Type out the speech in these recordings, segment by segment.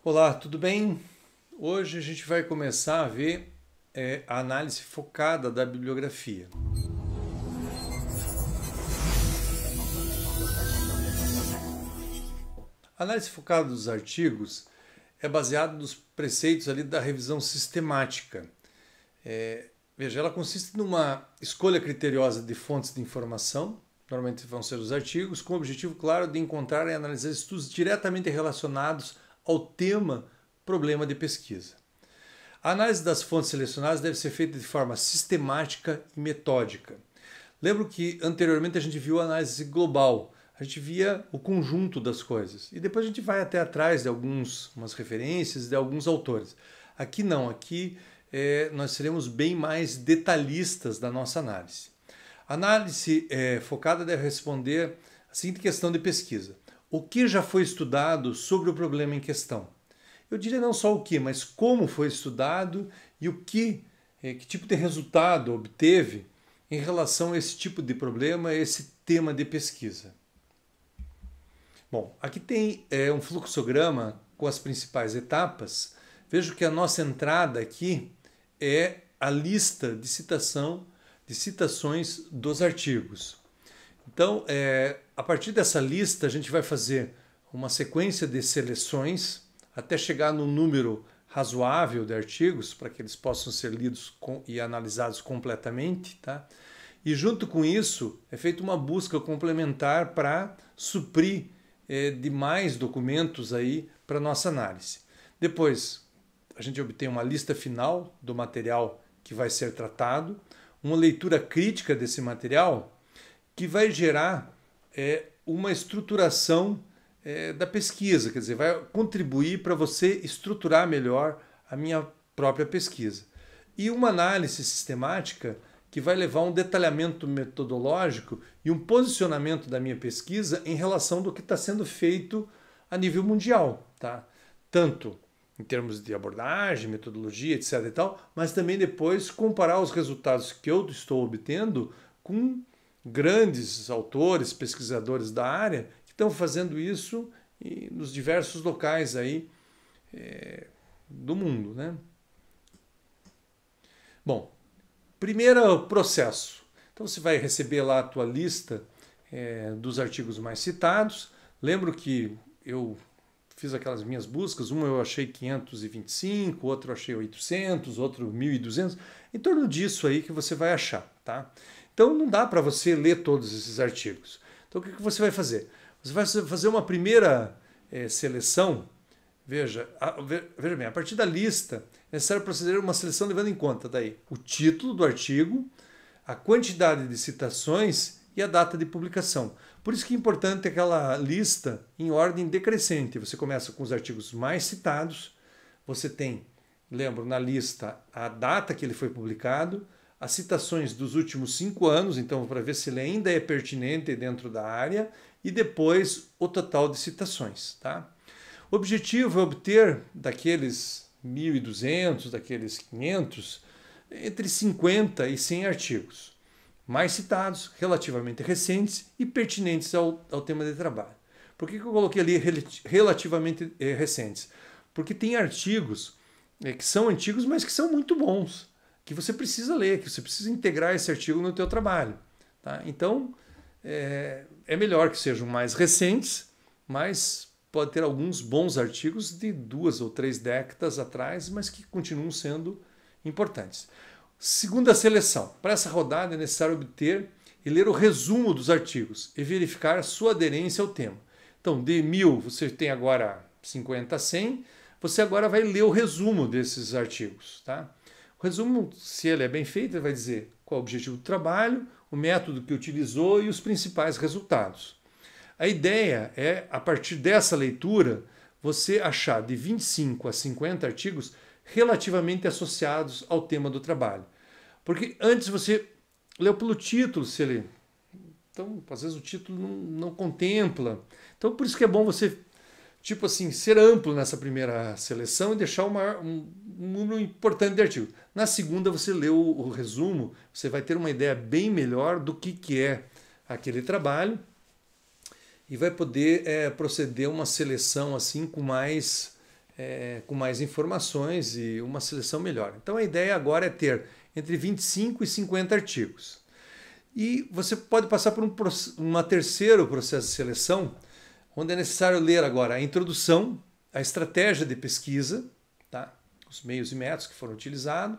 Olá, tudo bem? Hoje a gente vai começar a ver a análise focada da bibliografia. A análise focada dos artigos é baseada nos preceitos ali da revisão sistemática. Veja, ela consiste numa escolha criteriosa de fontes de informação, normalmente vão ser os artigos, com o objetivo claro de encontrar e analisar estudos diretamente relacionados ao tema problema de pesquisa. A análise das fontes selecionadas deve ser feita de forma sistemática e metódica. Lembro que anteriormente a gente viu a análise global, a gente via o conjunto das coisas e depois a gente vai até atrás de umas referências, de alguns autores. Aqui não, aqui nós seremos bem mais detalhistas da nossa análise. A análise focada deve responder a seguinte questão de pesquisa: o que já foi estudado sobre o problema em questão? Eu diria não só o que, mas como foi estudado e que tipo de resultado obteve em relação a esse tipo de problema, a esse tema de pesquisa. Bom, aqui tem um fluxograma com as principais etapas. Vejo que a nossa entrada aqui é a lista de citações dos artigos. Então, a partir dessa lista, a gente vai fazer uma sequência de seleções até chegar no número razoável de artigos, para que eles possam ser lidos e analisados completamente, tá? E junto com isso, é feita uma busca complementar para suprir demais documentos aí para nossa análise. Depois, a gente obtém uma lista final do material que vai ser tratado, uma leitura crítica desse material, que vai gerar uma estruturação da pesquisa, quer dizer, vai contribuir para você estruturar melhor a minha própria pesquisa. E uma análise sistemática que vai levar a um detalhamento metodológico e um posicionamento da minha pesquisa em relação do que está sendo feito a nível mundial, tá? Tanto em termos de abordagem, metodologia, etc. e tal, mas também depois comparar os resultados que eu estou obtendo com grandes autores, pesquisadores da área que estão fazendo isso nos diversos locais aí do mundo, né? Bom, primeiro processo. Então você vai receber lá a tua lista dos artigos mais citados. Lembro que eu fiz aquelas minhas buscas, uma eu achei 525, outro eu achei 800, outro 1.200, em torno disso aí que você vai achar, tá? Então não dá para você ler todos esses artigos. Então o que você vai fazer? Você vai fazer uma primeira seleção. Veja bem, a partir da lista é necessário proceder a uma seleção levando em conta daí o título do artigo, a quantidade de citações e a data de publicação. Por isso que é importante aquela lista em ordem decrescente. Você começa com os artigos mais citados, você tem, lembro, na lista a data que ele foi publicado, as citações dos últimos 5 anos, então para ver se ele ainda é pertinente dentro da área, e depois o total de citações, tá? O objetivo é obter daqueles 1.200, daqueles 500, entre 50 e 100 artigos, mais citados, relativamente recentes e pertinentes ao tema de trabalho. Por que eu coloquei ali relativamente recentes? Porque tem artigos que são antigos, mas que são muito bons, que você precisa ler, que você precisa integrar esse artigo no teu trabalho, tá? Então, é melhor que sejam mais recentes, mas pode ter alguns bons artigos de 2 ou 3 décadas atrás, mas que continuam sendo importantes. Segunda seleção. Para essa rodada é necessário obter e ler o resumo dos artigos e verificar sua aderência ao tema. Então, de 1.000, você tem agora 50 a 100, você agora vai ler o resumo desses artigos, tá? O resumo, se ele é bem feito, ele vai dizer qual é o objetivo do trabalho, o método que utilizou e os principais resultados. A ideia é, a partir dessa leitura, você achar de 25 a 50 artigos relativamente associados ao tema do trabalho. Porque antes você leu pelo título, se ele... Então, às vezes o título não contempla. Então, por isso que é bom você, tipo assim, ser amplo nessa primeira seleção e deixar um número importante de artigos. Na segunda, você lê o resumo, você vai ter uma ideia bem melhor do que é aquele trabalho e vai poder proceder a uma seleção assim com mais com mais informações e uma seleção melhor. Então a ideia agora é ter entre 25 e 50 artigos. E você pode passar por um terceiro processo de seleção, onde é necessário ler agora a introdução, a estratégia de pesquisa, tá? Os meios e métodos que foram utilizados,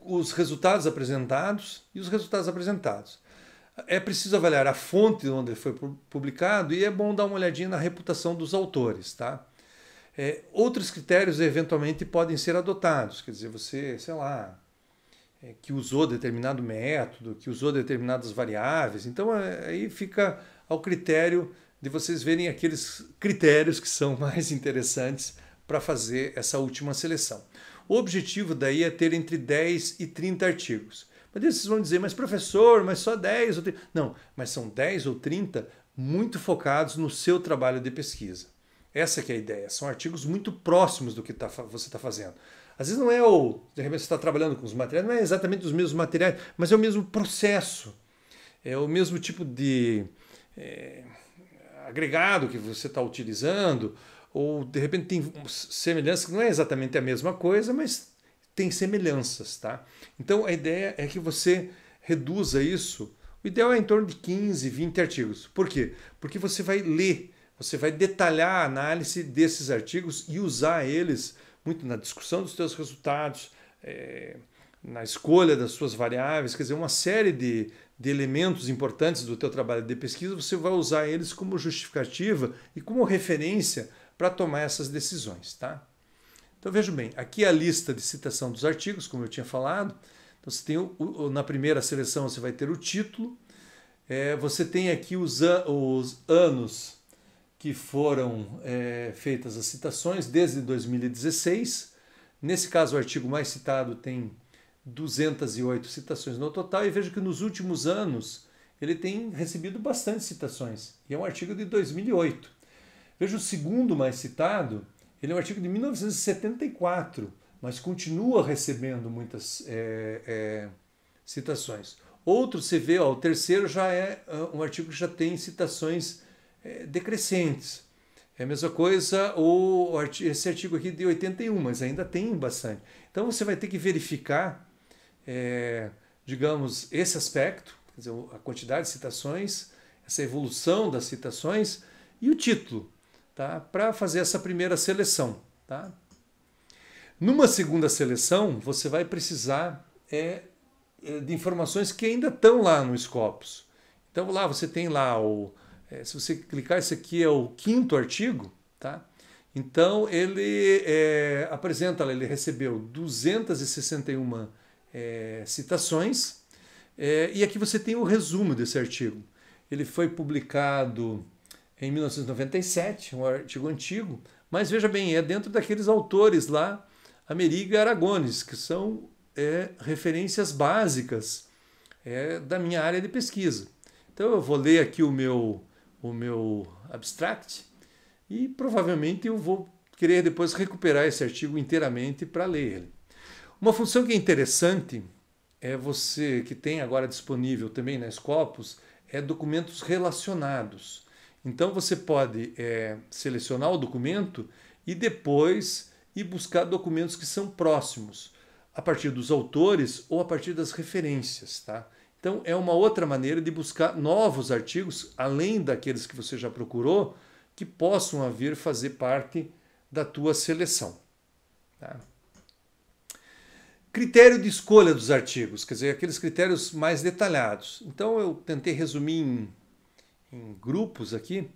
os resultados apresentados e os resultados apresentados. É preciso avaliar a fonte onde foi publicado e é bom dar uma olhadinha na reputação dos autores, tá? Outros critérios eventualmente podem ser adotados, quer dizer, você, sei lá, que usou determinado método, que usou determinadas variáveis, então aí fica ao critério de vocês verem aqueles critérios que são mais interessantes para fazer essa última seleção. O objetivo daí é ter entre 10 e 30 artigos. Mas vocês vão dizer, mas professor, mas só 10 ou 30? Não, mas são 10 ou 30 muito focados no seu trabalho de pesquisa. Essa que é a ideia, são artigos muito próximos do que você está fazendo. Às vezes não é de repente você está trabalhando com os materiais, não é exatamente os mesmos materiais, mas é o mesmo processo, é o mesmo tipo de agregado que você está utilizando, ou de repente tem semelhanças que não é exatamente a mesma coisa, mas tem semelhanças, tá? Então a ideia é que você reduza isso. O ideal é em torno de 15, 20 artigos. Por quê? Porque você vai ler, você vai detalhar a análise desses artigos e usar eles muito na discussão dos seus resultados, na escolha das suas variáveis, quer dizer, uma série de elementos importantes do teu trabalho de pesquisa, você vai usar eles como justificativa e como referência para tomar essas decisões, tá? Então vejam bem, aqui é a lista de citação dos artigos, como eu tinha falado. Então você tem na primeira seleção você vai ter o título, você tem aqui os anos que foram feitas as citações desde 2016. Nesse caso o artigo mais citado tem 208 citações no total, e vejo que nos últimos anos ele tem recebido bastante citações, e é um artigo de 2008. Veja o segundo mais citado, ele é um artigo de 1974, mas continua recebendo muitas citações. Outro, você vê, o terceiro já é um artigo que já tem citações decrescentes. É a mesma coisa esse artigo aqui de 81, mas ainda tem bastante. Então você vai ter que verificar, digamos, esse aspecto, quer dizer, a quantidade de citações, essa evolução das citações e o título, tá? Para fazer essa primeira seleção. Tá? Numa segunda seleção, você vai precisar de informações que ainda estão lá no Scopus. Então lá você tem lá se você clicar, esse aqui é o 5º artigo, tá? Então ele apresenta, ele recebeu 261 citações, e aqui você tem o resumo desse artigo. Ele foi publicado em 1997, um artigo antigo, mas veja bem, é dentro daqueles autores lá, Amerigo e Aragones, que são referências básicas da minha área de pesquisa. Então eu vou ler aqui o meu abstract e provavelmente eu vou querer depois recuperar esse artigo inteiramente para ler ele. Uma função que é interessante você que tem agora disponível também na Scopus documentos relacionados. Então você pode selecionar o documento e depois ir buscar documentos que são próximos, a partir dos autores ou a partir das referências, tá? Então é uma outra maneira de buscar novos artigos, além daqueles que você já procurou, que possam vir fazer parte da tua seleção. Tá? Critério de escolha dos artigos, quer dizer, aqueles critérios mais detalhados. Então eu tentei resumir em grupos aqui.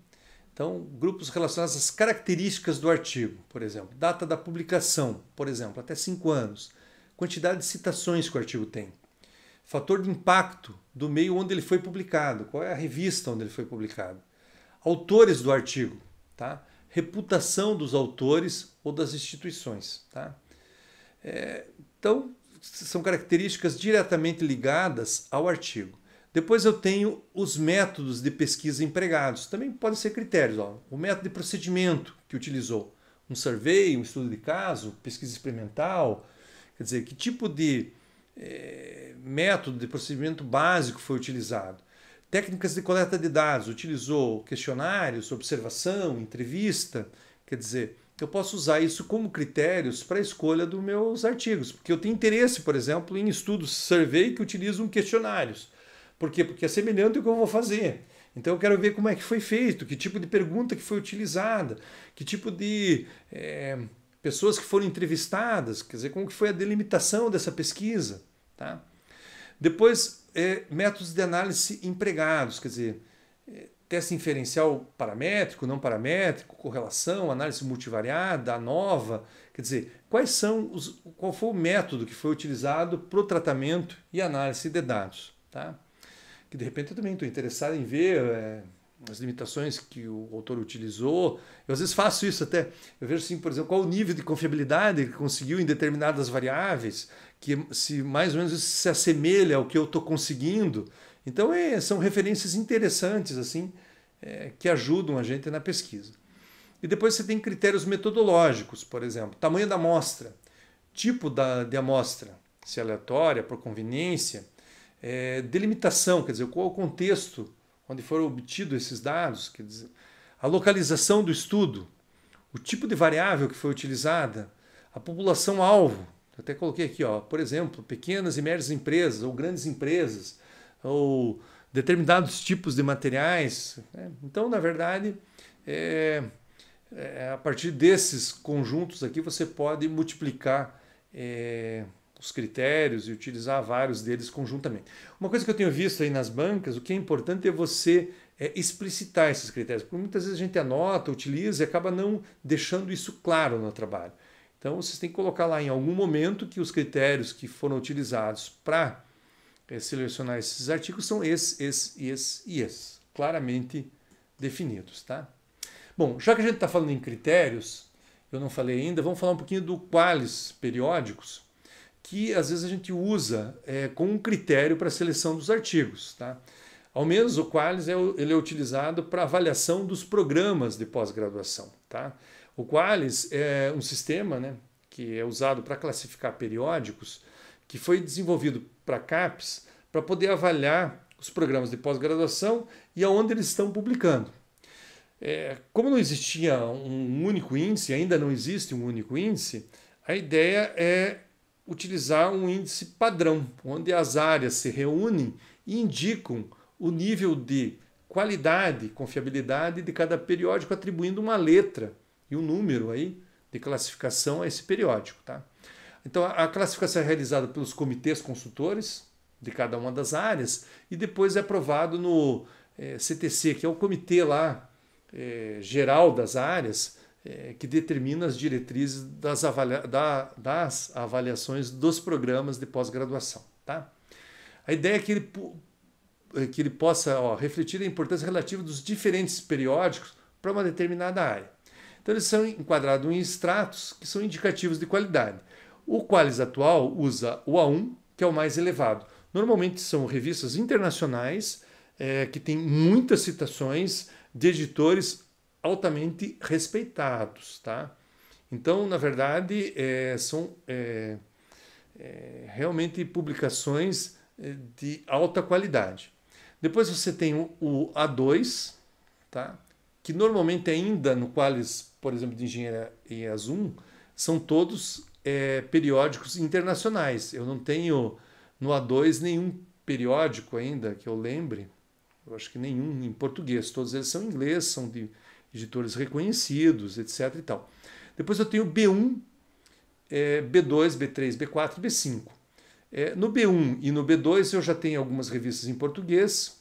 Então, grupos relacionados às características do artigo, por exemplo, data da publicação, por exemplo, até 5 anos, quantidade de citações que o artigo tem, fator de impacto do meio onde ele foi publicado, qual é a revista onde ele foi publicado, autores do artigo, tá? Reputação dos autores ou das instituições. Tá? Então, são características diretamente ligadas ao artigo. Depois eu tenho os métodos de pesquisa empregados. Também podem ser critérios. O método de procedimento que utilizou. Um survey, um estudo de caso, pesquisa experimental. Quer dizer, que tipo de método de procedimento básico foi utilizado. Técnicas de coleta de dados. Utilizou questionários, observação, entrevista. Quer dizer, eu posso usar isso como critérios para a escolha dos meus artigos, porque eu tenho interesse, por exemplo, em estudos survey que utilizam questionários. Por quê? Porque é semelhante ao que eu vou fazer. Então eu quero ver como é que foi feito, que tipo de pergunta que foi utilizada, que tipo de pessoas que foram entrevistadas, quer dizer, como que foi a delimitação dessa pesquisa. Tá? Depois, métodos de análise empregados, quer dizer, teste inferencial paramétrico, não paramétrico, correlação, análise multivariada, ANOVA, quer dizer, qual foi o método que foi utilizado para o tratamento e análise de dados. Tá? Que de repente eu também estou interessado em ver as limitações que o autor utilizou. Eu às vezes faço isso até. Eu vejo assim, por exemplo, qual o nível de confiabilidade que conseguiu em determinadas variáveis, que se mais ou menos isso se assemelha ao que eu estou conseguindo. Então são referências interessantes assim que ajudam a gente na pesquisa. E depois você tem critérios metodológicos, por exemplo, tamanho da amostra, tipo de amostra, se é aleatória, por conveniência, delimitação, quer dizer, qual é o contexto onde foram obtidos esses dados, quer dizer, a localização do estudo, o tipo de variável que foi utilizada, a população-alvo. Eu até coloquei aqui, ó, por exemplo, pequenas e médias empresas ou grandes empresas, ou determinados tipos de materiais. Então, na verdade, a partir desses conjuntos aqui, você pode multiplicar os critérios e utilizar vários deles conjuntamente. Uma coisa que eu tenho visto aí nas bancas, o que é importante é você explicitar esses critérios, porque muitas vezes a gente anota, utiliza e acaba não deixando isso claro no trabalho. Então, vocês têm que colocar lá em algum momento que os critérios que foram utilizados para selecionar esses artigos são esses, claramente definidos. Tá? Bom, já que a gente está falando em critérios, eu não falei ainda, vamos falar um pouquinho do qualis periódicos, que às vezes a gente usa como um critério para a seleção dos artigos. Tá? Ao menos o qualis ele é utilizado para avaliação dos programas de pós-graduação. Tá? O qualis é um sistema, né, que é usado para classificar periódicos, que foi desenvolvido para a CAPES para poder avaliar os programas de pós-graduação e aonde eles estão publicando. Como não existia um único índice, ainda não existe um único índice, a ideia é utilizar um índice padrão, onde as áreas se reúnem e indicam o nível de qualidade, confiabilidade de cada periódico, atribuindo uma letra e um número aí de classificação a esse periódico. Tá? Então, a classificação é realizada pelos comitês consultores de cada uma das áreas e depois é aprovado no CTC, que é o comitê lá geral das áreas, que determina as diretrizes das avaliações dos programas de pós-graduação. Tá? A ideia é que ele possa refletir a importância relativa dos diferentes periódicos para uma determinada área. Então, eles são enquadrados em estratos que são indicativos de qualidade. O qualis atual usa o A1, que é o mais elevado. Normalmente são revistas internacionais que têm muitas citações de editores altamente respeitados. Tá? Então, na verdade, são realmente publicações de alta qualidade. Depois você tem o A2, tá? Que normalmente ainda no qualis, por exemplo, de engenharia 1, são todos periódicos internacionais. Eu não tenho no A2 nenhum periódico ainda que eu lembre, eu acho que nenhum em português, todos eles são em inglês, são de editores reconhecidos, etc. e tal. Depois eu tenho B1, B2, B3, B4 e B5. No B1 e no B2 eu já tenho algumas revistas em português.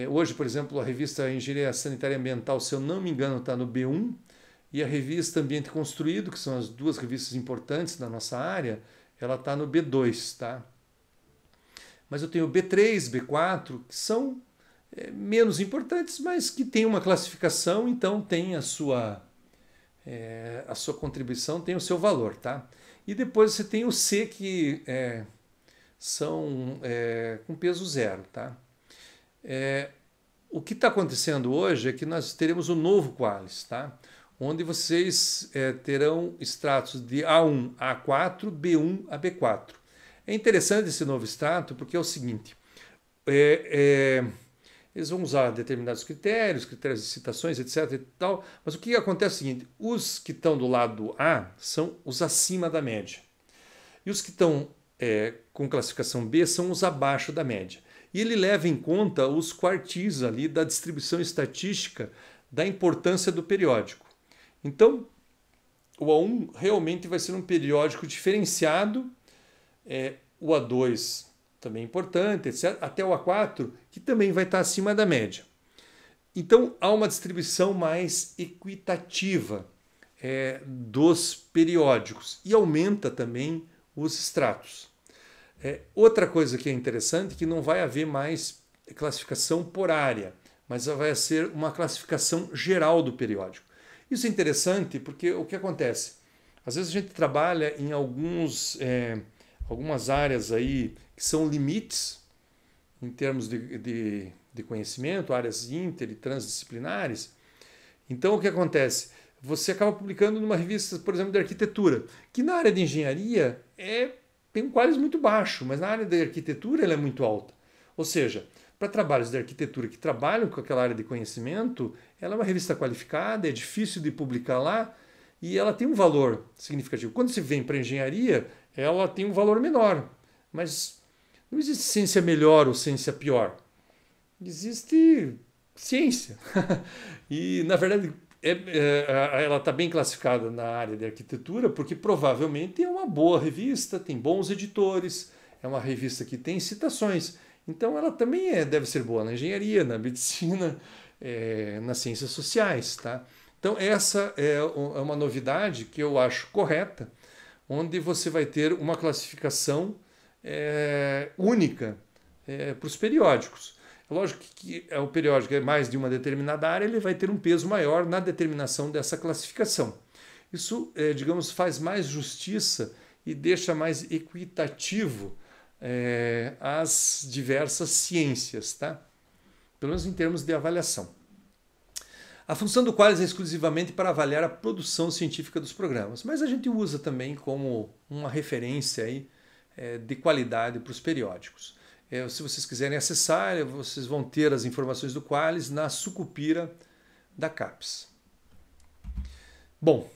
Hoje, por exemplo, a revista Engenharia Sanitária e Ambiental, se eu não me engano, está no B1, e a revista Ambiente Construído, que são as duas revistas importantes da nossa área, ela está no B2. Tá? Mas eu tenho B3, B4, que são menos importantes, mas que têm uma classificação, então tem a sua contribuição, tem o seu valor. Tá? E depois você tem o C, que são com peso zero. Tá? O que está acontecendo hoje é que nós teremos um novo qualis, tá? Onde vocês terão extratos de A1 a A4, B1 a B4. É interessante esse novo extrato porque é o seguinte, eles vão usar determinados critérios, critérios de citações, etc. e tal, mas o que acontece é o seguinte, os que estão do lado A são os acima da média, e os que estão com classificação B são os abaixo da média. E ele leva em conta os quartis ali da distribuição estatística da importância do periódico. Então, o A1 realmente vai ser um periódico diferenciado, o A2 também é importante, etc., até o A4, que também vai estar acima da média. Então, há uma distribuição mais equitativa dos periódicos e aumenta também os estratos. Outra coisa que é interessante é que não vai haver mais classificação por área, mas vai ser uma classificação geral do periódico. Isso é interessante porque o que acontece? Às vezes a gente trabalha em algumas áreas aí que são limites em termos de conhecimento, áreas inter e transdisciplinares. Então o que acontece? Você acaba publicando numa revista, por exemplo, de arquitetura, que na área de engenharia tem um qualis muito baixo, mas na área de arquitetura ela é muito alta. Ou seja, para trabalhos de arquitetura que trabalham com aquela área de conhecimento, ela é uma revista qualificada, é difícil de publicar lá e ela tem um valor significativo. Quando se vem para engenharia, ela tem um valor menor, mas não existe ciência melhor ou ciência pior. Existe ciência. E, na verdade, ela está bem classificada na área de arquitetura porque provavelmente é uma boa revista, tem bons editores, é uma revista que tem citações. Então ela também deve ser boa na engenharia, na medicina, nas ciências sociais. Tá? Então essa é uma novidade que eu acho correta, onde você vai ter uma classificação única para os periódicos. É lógico que o periódico é mais de uma determinada área, ele vai ter um peso maior na determinação dessa classificação. Isso, digamos, faz mais justiça e deixa mais equitativo as diversas ciências, tá? Pelo menos em termos de avaliação. A função do qualis é exclusivamente para avaliar a produção científica dos programas, mas a gente usa também como uma referência aí, de qualidade para os periódicos. Se vocês quiserem acessar, vocês vão ter as informações do qualis na sucupira da CAPES. Bom,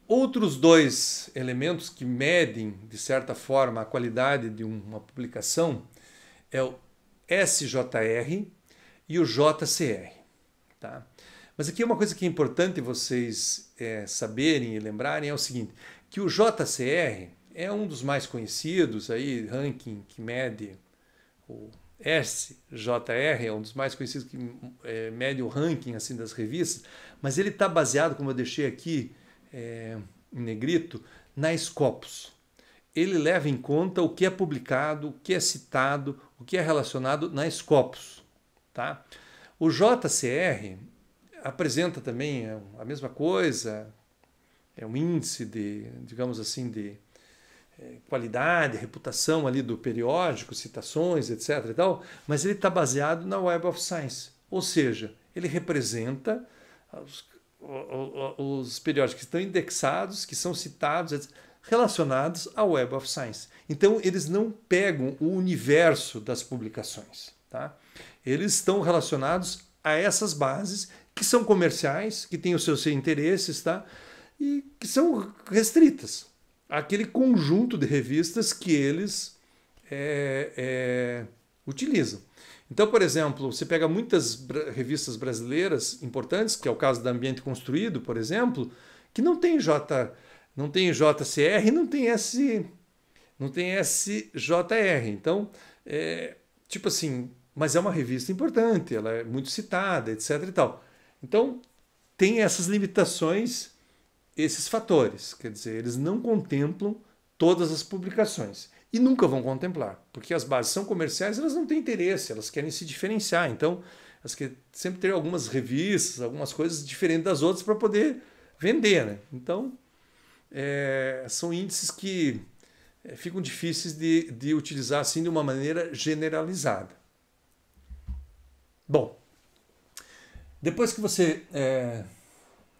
outros dois elementos que medem, de certa forma, a qualidade de uma publicação é o SJR e o JCR. Tá? Mas aqui uma coisa que é importante vocês saberem e lembrarem é o seguinte, que o JCR é um dos mais conhecidos, aí, ranking que mede, o SJR é um dos mais conhecidos que mede o ranking assim, das revistas, mas ele está baseado, como eu deixei aqui em negrito, na Scopus. Ele leva em conta o que é publicado, o que é citado, o que é relacionado na Scopus. Tá? O JCR apresenta também a mesma coisa, é um índice de, digamos assim, de qualidade, reputação ali do periódico, citações, etc. e tal, mas ele está baseado na Web of Science, ou seja, ele representa os periódicos que estão indexados, que são citados, etc., relacionados à Web of Science. Então, eles não pegam o universo das publicações. Tá? Eles estão relacionados a essas bases que são comerciais, que têm os seus interesses, tá? E que são restritas àquele conjunto de revistas que eles utilizam. Então, por exemplo, você pega muitas revistas brasileiras importantes, que é o caso da Ambiente Construído, por exemplo, que não tem JCR, não tem SJR. Então, tipo assim, mas é uma revista importante, ela é muito citada, etc. e tal. Então, tem essas limitações, esses fatores. Quer dizer, eles não contemplam todas as publicações. E nunca vão contemplar, porque as bases são comerciais, elas não têm interesse, elas querem se diferenciar. Então, elas querem sempre ter algumas revistas, algumas coisas diferentes das outras para poder vender. Né? Então, são índices que ficam difíceis de utilizar assim de uma maneira generalizada. Bom, depois que você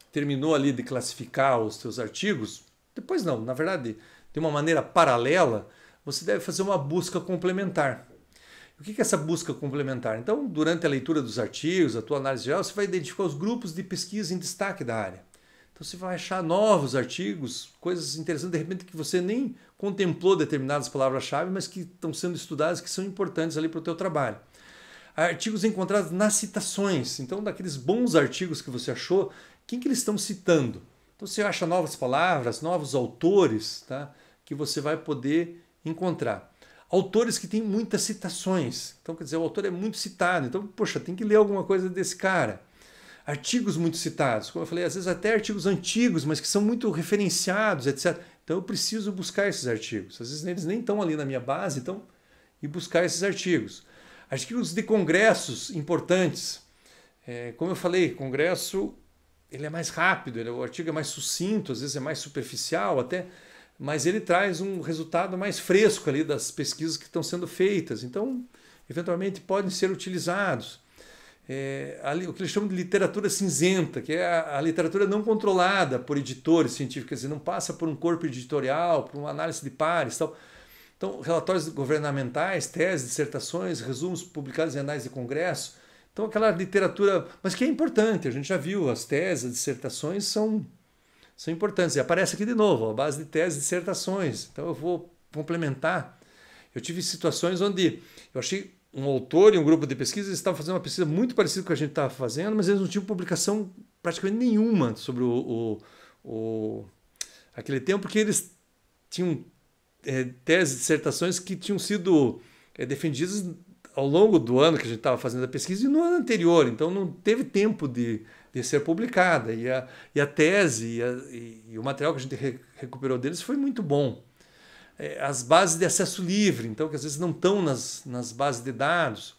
terminou ali de classificar os seus artigos, depois não, na verdade, de uma maneira paralela, você deve fazer uma busca complementar. O que é essa busca complementar? Então, durante a leitura dos artigos, a tua análise geral, você vai identificar os grupos de pesquisa em destaque da área. Então você vai achar novos artigos, coisas interessantes, de repente que você nem contemplou determinadas palavras-chave, mas que estão sendo estudadas, que são importantes ali para o teu trabalho. Artigos encontrados nas citações. Então, daqueles bons artigos que você achou, quem que eles estão citando? Então você acha novas palavras, novos autores, tá? Que você vai poder encontrar. Autores que têm muitas citações. Então, quer dizer, o autor é muito citado. Então, poxa, tem que ler alguma coisa desse cara. Artigos muito citados. Como eu falei, às vezes até artigos antigos, mas que são muito referenciados, etc. Então, eu preciso buscar esses artigos. Às vezes eles nem estão ali na minha base, então, e buscar esses artigos. Artigos de congressos importantes. Como eu falei, congresso ele é mais rápido, o artigo é mais sucinto, às vezes é mais superficial até, mas ele traz um resultado mais fresco ali das pesquisas que estão sendo feitas. Então, eventualmente podem ser utilizados. O que eles chamam de literatura cinzenta, que é a literatura não controlada por editores científicos, quer dizer, não passa por um corpo editorial, por uma análise de pares, tal. Então, relatórios governamentais, teses, dissertações, resumos publicados em anais de congresso. Então, aquela literatura, mas que é importante, a gente já viu, as teses, as dissertações são importantes. E aparece aqui de novo, a base de teses e dissertações. Então, eu vou complementar. Eu tive situações onde eu achei um autor e um grupo de pesquisa, eles estavam fazendo uma pesquisa muito parecida com a que a gente estava fazendo, mas eles não tinham publicação praticamente nenhuma sobre aquele tema, porque eles tinham teses e dissertações que tinham sido defendidas ao longo do ano que a gente estava fazendo a pesquisa e no ano anterior, então não teve tempo de ser publicada. E a tese e o material que a gente recuperou deles foi muito bom. As bases de acesso livre, então que às vezes não estão nas bases de dados.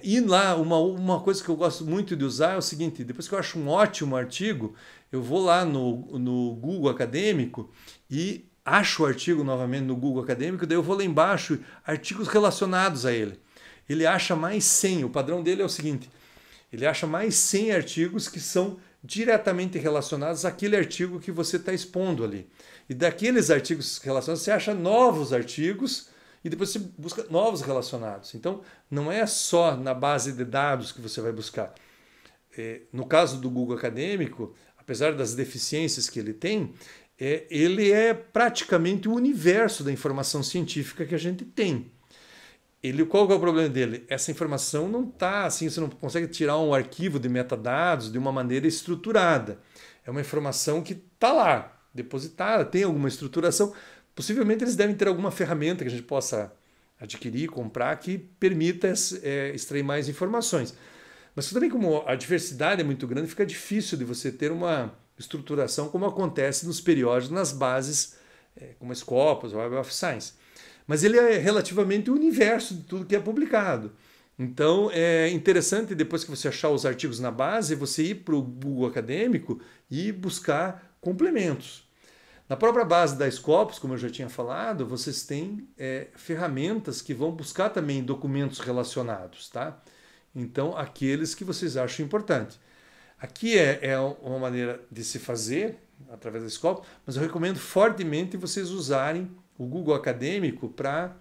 E lá, uma coisa que eu gosto muito de usar é o seguinte, depois que eu acho um ótimo artigo, eu vou lá no Google Acadêmico e acho o artigo novamente no Google Acadêmico, daí eu vou lá embaixo, artigos relacionados a ele. Ele acha mais 100, o padrão dele é o seguinte, ele acha mais 100 artigos que são diretamente relacionados àquele artigo que você está expondo ali. E daqueles artigos relacionados, você acha novos artigos e depois você busca novos relacionados. Então, não é só na base de dados que você vai buscar. No caso do Google Acadêmico, apesar das deficiências que ele tem, ele é praticamente o universo da informação científica que a gente tem. Qual que é o problema dele? Essa informação não está assim, você não consegue tirar um arquivo de metadados de uma maneira estruturada. É uma informação que está lá, depositada, tem alguma estruturação. Possivelmente eles devem ter alguma ferramenta que a gente possa adquirir, comprar, que permita extrair mais informações. Mas também, como a diversidade é muito grande, fica difícil de você ter uma estruturação como acontece nos periódicos, nas bases como a Scopus ou a Web of Science. Mas ele é relativamente o universo de tudo que é publicado. Então é interessante, depois que você achar os artigos na base, você ir para o Google Acadêmico e buscar complementos. Na própria base da Scopus, como eu já tinha falado, vocês têm ferramentas que vão buscar também documentos relacionados, tá? Então, aqueles que vocês acham importante. Aqui é uma maneira de se fazer, através da Scopus, mas eu recomendo fortemente vocês usarem o Google Acadêmico para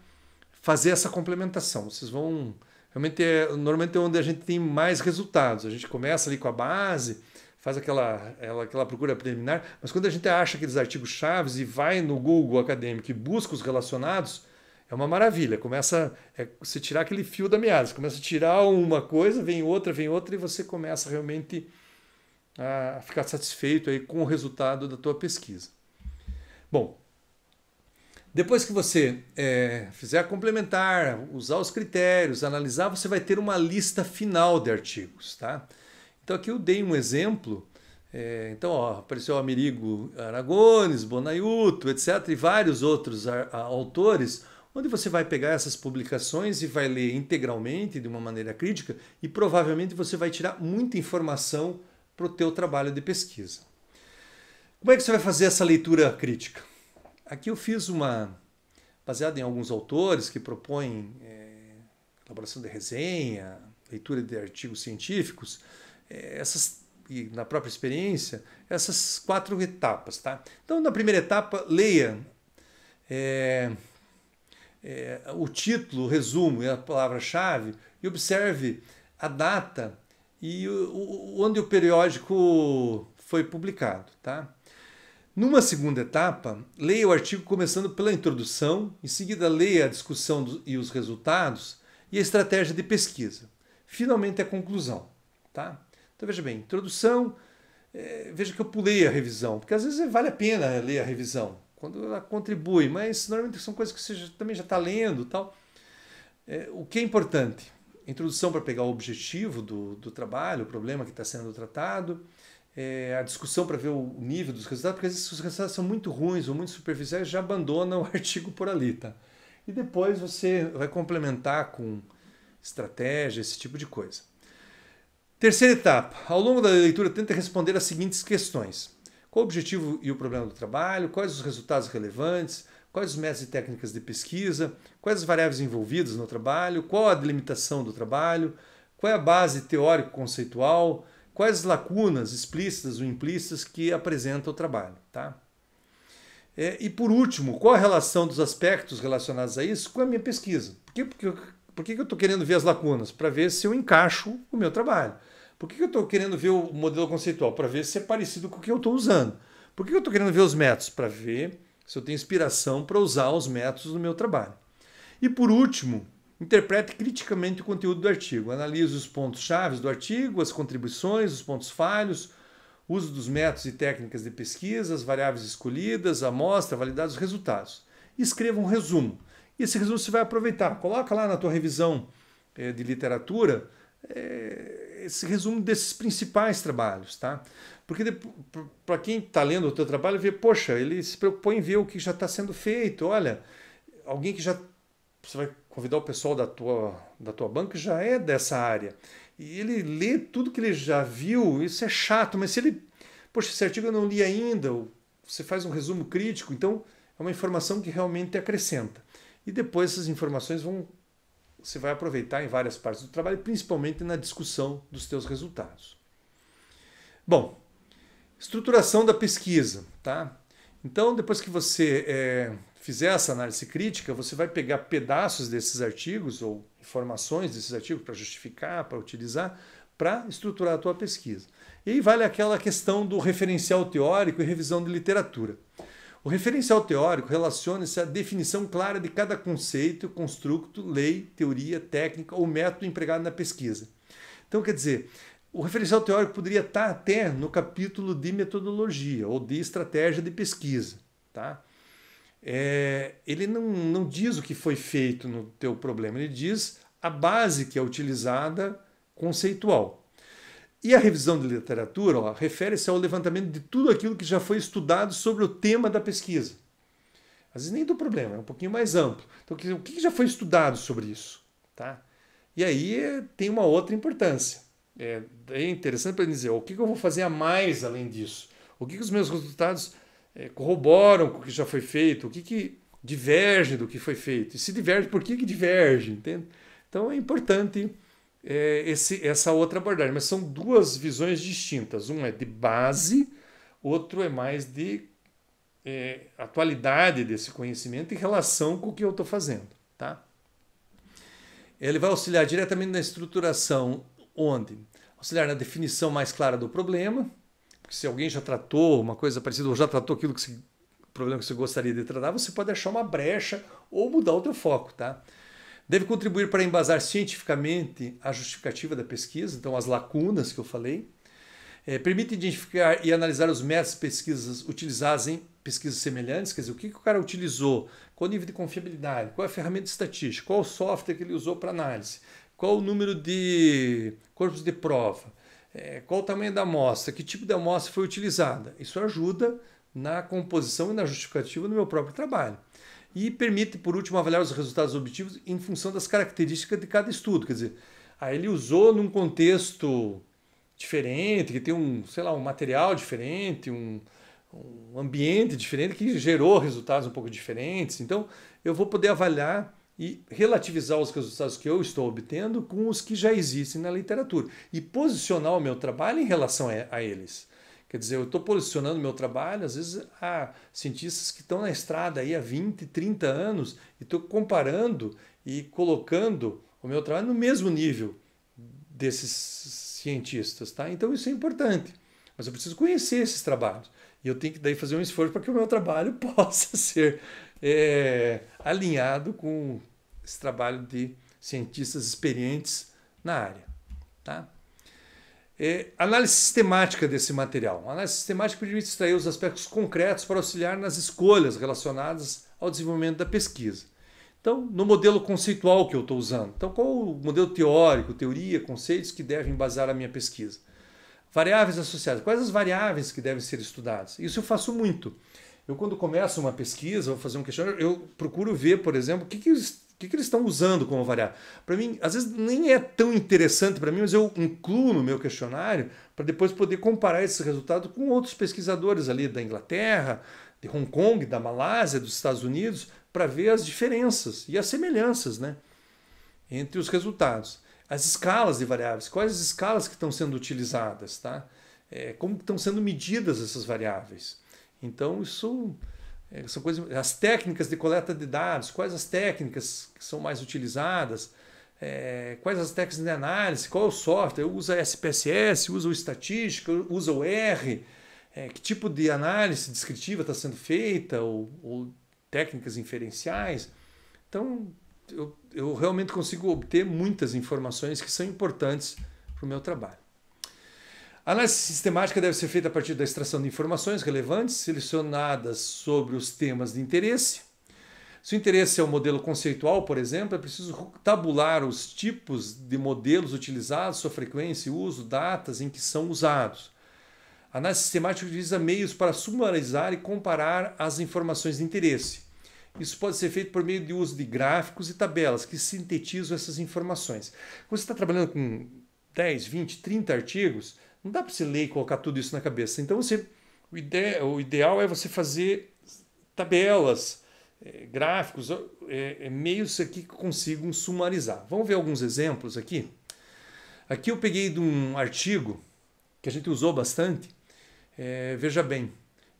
fazer essa complementação. Vocês vão... Realmente normalmente é onde a gente tem mais resultados. A gente começa ali com a base, faz aquela procura preliminar, mas quando a gente acha aqueles artigos-chave e vai no Google Acadêmico e busca os relacionados, é uma maravilha. Começa você tirar aquele fio da meada. Você começa a tirar uma coisa, vem outra, e você começa realmente a ficar satisfeito aí com o resultado da tua pesquisa. Bom, depois que você fizer a complementar, usar os critérios, analisar, você vai ter uma lista final de artigos, tá? Então aqui eu dei um exemplo. Então apareceu Amerigo Aragones, Bonaiuto, etc. e vários outros autores, onde você vai pegar essas publicações e vai ler integralmente, de uma maneira crítica, e provavelmente você vai tirar muita informação para o teu trabalho de pesquisa. Como é que você vai fazer essa leitura crítica? Aqui eu fiz baseado em alguns autores que propõem elaboração de resenha, leitura de artigos científicos, e na própria experiência, essas 4 etapas. Tá? Então, na primeira etapa, leia o título, o resumo e a palavra-chave e observe a data e onde o periódico foi publicado, tá? Numa segunda etapa, leia o artigo começando pela introdução, em seguida leia a discussão e os resultados e a estratégia de pesquisa. Finalmente a conclusão, tá? Então veja bem, introdução, veja que eu pulei a revisão, porque às vezes vale a pena ler a revisão, quando ela contribui, mas normalmente são coisas que você também já está lendo e tal. O que é importante? Introdução para pegar o objetivo do trabalho, o problema que está sendo tratado, a discussão para ver o nível dos resultados, porque às vezes se os resultados são muito ruins ou muito superficiais, já abandona o artigo por ali, tá? E depois você vai complementar com estratégia, esse tipo de coisa. Terceira etapa. Ao longo da leitura, tenta responder as seguintes questões. Qual o objetivo e o problema do trabalho? Quais os resultados relevantes? Quais os métodos e técnicas de pesquisa? Quais as variáveis envolvidas no trabalho? Qual a delimitação do trabalho? Qual é a base teórico-conceitual? Quais as lacunas explícitas ou implícitas que apresenta o trabalho? Tá? E por último, qual a relação dos aspectos relacionados a isso com a minha pesquisa? Por que eu estou querendo ver as lacunas? Para ver se eu encaixo o meu trabalho. Por que eu estou querendo ver o modelo conceitual? Para ver se é parecido com o que eu estou usando. Por que eu estou querendo ver os métodos? Para ver se eu tenho inspiração para usar os métodos no meu trabalho. E por último, interprete criticamente o conteúdo do artigo. Analise os pontos-chave do artigo, as contribuições, os pontos falhos, uso dos métodos e técnicas de pesquisa, as variáveis escolhidas, a amostra, validar os resultados. E escreva um resumo. E esse resumo você vai aproveitar. Coloca lá na tua revisão de literatura esse resumo desses principais trabalhos, tá? Porque para quem está lendo o teu trabalho, vê, poxa, ele se preocupou em ver o que já está sendo feito. Olha, alguém que já... Você vai convidar o pessoal da tua banca já é dessa área. E ele lê tudo que ele já viu, isso é chato, mas se ele... Poxa, esse artigo eu não li ainda, você faz um resumo crítico, então é uma informação que realmente acrescenta. E depois essas informações você vai aproveitar em várias partes do trabalho, principalmente na discussão dos teus resultados. Bom, estruturação da pesquisa, tá? Então, depois que você fizer essa análise crítica, você vai pegar pedaços desses artigos ou informações desses artigos para justificar, para utilizar, para estruturar a tua pesquisa. E aí vale aquela questão do referencial teórico e revisão de literatura. O referencial teórico relaciona-se à definição clara de cada conceito, construto, lei, teoria, técnica ou método empregado na pesquisa. Então, quer dizer, o referencial teórico poderia estar até no capítulo de metodologia ou de estratégia de pesquisa, tá? Ele não diz o que foi feito no teu problema, ele diz a base que é utilizada conceitual. E a revisão de literatura refere-se ao levantamento de tudo aquilo que já foi estudado sobre o tema da pesquisa. Às vezes nem do problema, é um pouquinho mais amplo. Então, o que já foi estudado sobre isso? Tá? E aí tem uma outra importância. É interessante para dizer o que eu vou fazer a mais além disso. O que os meus resultados corroboram com o que já foi feito, o que diverge do que foi feito. E se diverge, por que diverge? Entende? Então é importante essa outra abordagem, mas são duas visões distintas. Um é de base, outro é mais de atualidade desse conhecimento em relação com o que eu estou fazendo. Tá? Ele vai auxiliar diretamente na estruturação, onde? Auxiliar na definição mais clara do problema, porque se alguém já tratou uma coisa parecida ou já tratou aquilo problema que você gostaria de tratar, você pode achar uma brecha ou mudar o teu foco, tá? Deve contribuir para embasar cientificamente a justificativa da pesquisa, então as lacunas que eu falei. Permite identificar e analisar os métodos de pesquisas utilizados em pesquisas semelhantes, quer dizer, o que o cara utilizou, qual o nível de confiabilidade, qual a ferramenta estatística, qual o software que ele usou para análise, qual o número de corpos de prova, qual o tamanho da amostra, que tipo de amostra foi utilizada. Isso ajuda na composição e na justificativa do meu próprio trabalho. E permite, por último, avaliar os resultados objetivos em função das características de cada estudo. Quer dizer, ele usou num contexto diferente, que tem um material diferente, um ambiente diferente, que gerou resultados um pouco diferentes. Então, eu vou poder avaliar e relativizar os resultados que eu estou obtendo com os que já existem na literatura e posicionar o meu trabalho em relação a eles. Quer dizer, eu estou posicionando meu trabalho, às vezes há cientistas que estão na estrada aí há 20, 30 anos e estou comparando e colocando o meu trabalho no mesmo nível desses cientistas, tá? Então isso é importante, mas eu preciso conhecer esses trabalhos e eu tenho que daí fazer um esforço para que o meu trabalho possa ser alinhado com esse trabalho de cientistas experientes na área, tá? Análise sistemática desse material. A análise sistemática permite extrair os aspectos concretos para auxiliar nas escolhas relacionadas ao desenvolvimento da pesquisa. Então, no modelo conceitual que eu estou usando. Então, qual o modelo teórico, teoria, conceitos que devem embasar a minha pesquisa? Variáveis associadas. Quais as variáveis que devem ser estudadas? Isso eu faço muito. Eu, quando começo uma pesquisa, vou fazer um questionário, eu procuro ver, por exemplo, o que eles estão usando como variável. Para mim, às vezes nem é tão interessante para mim, mas eu incluo no meu questionário para depois poder comparar esse resultado com outros pesquisadores ali da Inglaterra, de Hong Kong, da Malásia, dos Estados Unidos, para ver as diferenças e as semelhanças, né, entre os resultados. As escalas de variáveis, quais as escalas que estão sendo utilizadas, tá? Como estão sendo medidas essas variáveis. Então, isso são coisas. As técnicas de coleta de dados, quais as técnicas que são mais utilizadas, quais as técnicas de análise, qual é o software, usa SPSS, usa o estatística, usa o R, que tipo de análise descritiva está sendo feita, ou técnicas inferenciais. Então, eu realmente consigo obter muitas informações que são importantes para o meu trabalho. A análise sistemática deve ser feita a partir da extração de informações relevantes, selecionadas sobre os temas de interesse. Se o interesse é o modelo conceitual, por exemplo, é preciso tabular os tipos de modelos utilizados, sua frequência e uso, datas em que são usados. A análise sistemática utiliza meios para sumarizar e comparar as informações de interesse. Isso pode ser feito por meio de uso de gráficos e tabelas que sintetizam essas informações. Quando você está trabalhando com 10, 20, 30 artigos, não dá para você ler e colocar tudo isso na cabeça. Então, o ideal é você fazer tabelas, gráficos, meios aqui que consigam sumarizar. Vamos ver alguns exemplos aqui? Aqui eu peguei de um artigo que a gente usou bastante. Veja bem,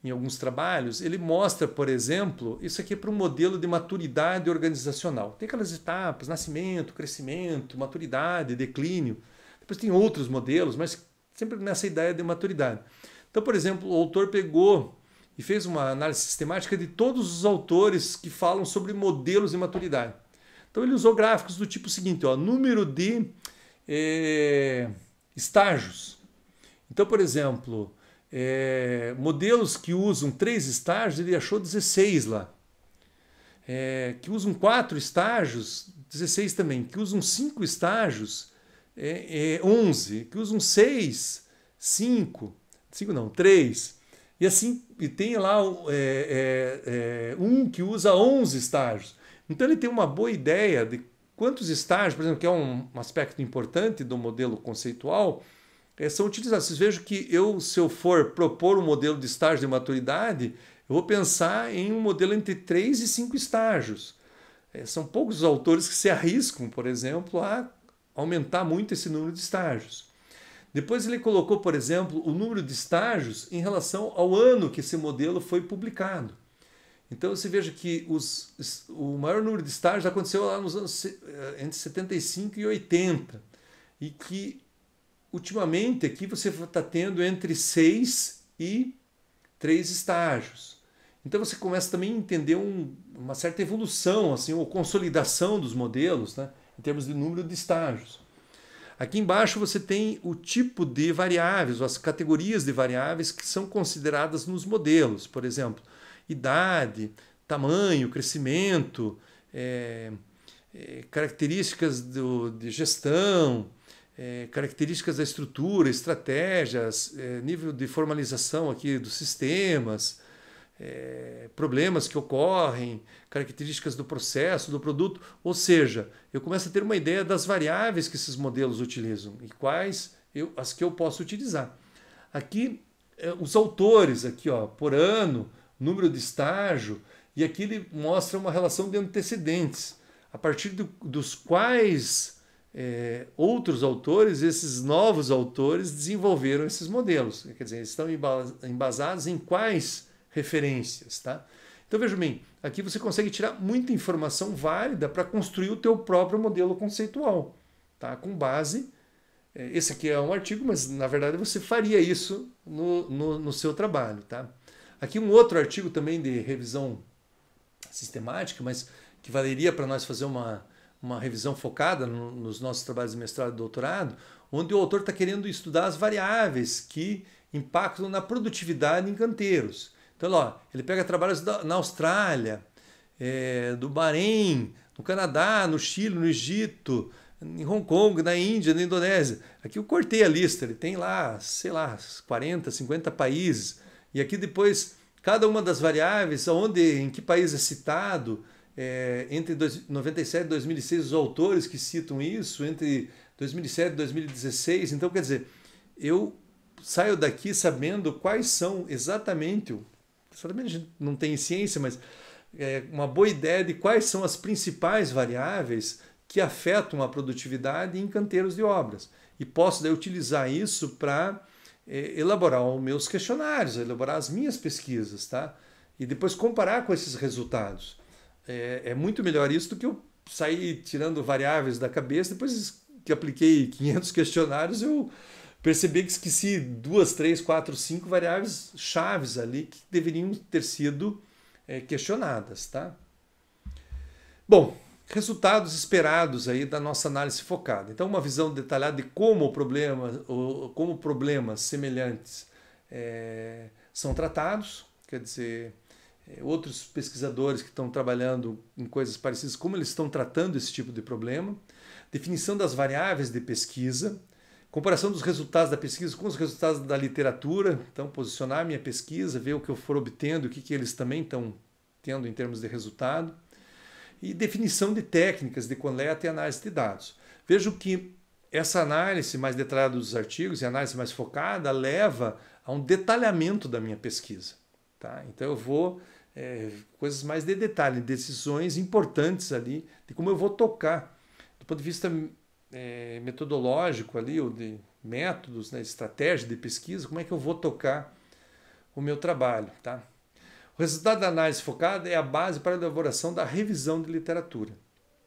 em alguns trabalhos, ele mostra, por exemplo, isso aqui é para um modelo de maturidade organizacional. Tem aquelas etapas, nascimento, crescimento, maturidade, declínio. Depois tem outros modelos, mas sempre nessa ideia de maturidade. Então, por exemplo, o autor pegou e fez uma análise sistemática de todos os autores que falam sobre modelos de maturidade. Então, ele usou gráficos do tipo seguinte, ó, número de estágios. Então, por exemplo, modelos que usam 3 estágios, ele achou 16 lá. Que usam 4 estágios, 16 também. Que usam 5 estágios, 11. Que usam 6, 5 não, 3. E assim, e tem lá um que usa 11 estágios. Então ele tem uma boa ideia de quantos estágios, por exemplo, que é um aspecto importante do modelo conceitual, são utilizados. Vocês vejam que se eu for propor um modelo de estágio de maturidade, eu vou pensar em um modelo entre 3 e 5 estágios. São poucos os autores que se arriscam, por exemplo, a aumentar muito esse número de estágios. Depois ele colocou, por exemplo, o número de estágios em relação ao ano que esse modelo foi publicado. Então você veja que o maior número de estágios aconteceu lá nos anos entre 75 e 80. E que ultimamente aqui você está tendo entre 6 e 3 estágios. Então você começa também a entender uma certa evolução, assim, ou consolidação dos modelos, né, em termos de número de estágios. Aqui embaixo você tem o tipo de variáveis, ou as categorias de variáveis que são consideradas nos modelos. Por exemplo, idade, tamanho, crescimento, características de gestão, características da estrutura, estratégias, nível de formalização aqui dos sistemas, problemas que ocorrem, características do processo, do produto. Ou seja, eu começo a ter uma ideia das variáveis que esses modelos utilizam e quais as que eu posso utilizar. Aqui, os autores, aqui, ó, por ano, número de estágio, e aqui ele mostra uma relação de antecedentes, a partir dos quais outros autores, esses novos autores, desenvolveram esses modelos. Quer dizer, eles estão embasados em quais referências, tá? Então, veja bem, aqui você consegue tirar muita informação válida para construir o teu próprio modelo conceitual, tá? Com base... Esse aqui é um artigo, mas na verdade você faria isso no seu trabalho, tá? Aqui um outro artigo também de revisão sistemática, mas que valeria para nós fazer uma revisão focada nos nossos trabalhos de mestrado e doutorado, onde o autor está querendo estudar as variáveis que impactam na produtividade em canteiros. Então, ó, ele pega trabalhos na Austrália, do Bahrein, no Canadá, no Chile, no Egito, em Hong Kong, na Índia, na Indonésia. Aqui eu cortei a lista, ele tem lá, sei lá, 40, 50 países. E aqui depois, cada uma das variáveis, em que país é citado, entre 97 e 2006, os autores que citam isso, entre 2007 e 2016. Então, quer dizer, eu saio daqui sabendo quais são exatamente a gente não tem ciência, mas uma boa ideia de quais são as principais variáveis que afetam a produtividade em canteiros de obras. E posso daí utilizar isso para elaborar os meus questionários, elaborar as minhas pesquisas, tá? E depois comparar com esses resultados. É muito melhor isso do que eu sair tirando variáveis da cabeça. Depois que apliquei 500 questionários, eu percebi que esqueci 2, 3, 4, 5 variáveis chaves ali que deveriam ter sido questionadas, tá? Bom, resultados esperados aí da nossa análise focada. Então, uma visão detalhada de como problemas semelhantes são tratados, quer dizer, outros pesquisadores que estão trabalhando em coisas parecidas, como eles estão tratando esse tipo de problema, definição das variáveis de pesquisa, comparação dos resultados da pesquisa com os resultados da literatura, então posicionar a minha pesquisa, ver o que eu for obtendo, o que eles também estão tendo em termos de resultado, e definição de técnicas de coleta e análise de dados. Vejo que essa análise mais detalhada dos artigos e análise mais focada leva a um detalhamento da minha pesquisa. Tá? Então eu vou, coisas mais de detalhe, decisões importantes ali, de como eu vou tocar, do ponto de vista metodológico ali, ou de métodos, né, estratégia de pesquisa, como é que eu vou tocar o meu trabalho. Tá? O resultado da análise focada é a base para a elaboração da revisão de literatura.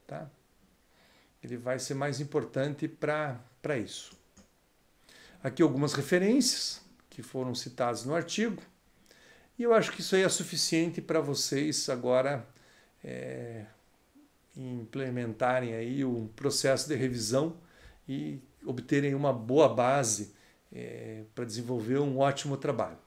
Tá? Ele vai ser mais importante para isso. Aqui algumas referências que foram citadas no artigo. E eu acho que isso aí é suficiente para vocês agora implementarem aí um processo de revisão e obterem uma boa base para desenvolver um ótimo trabalho.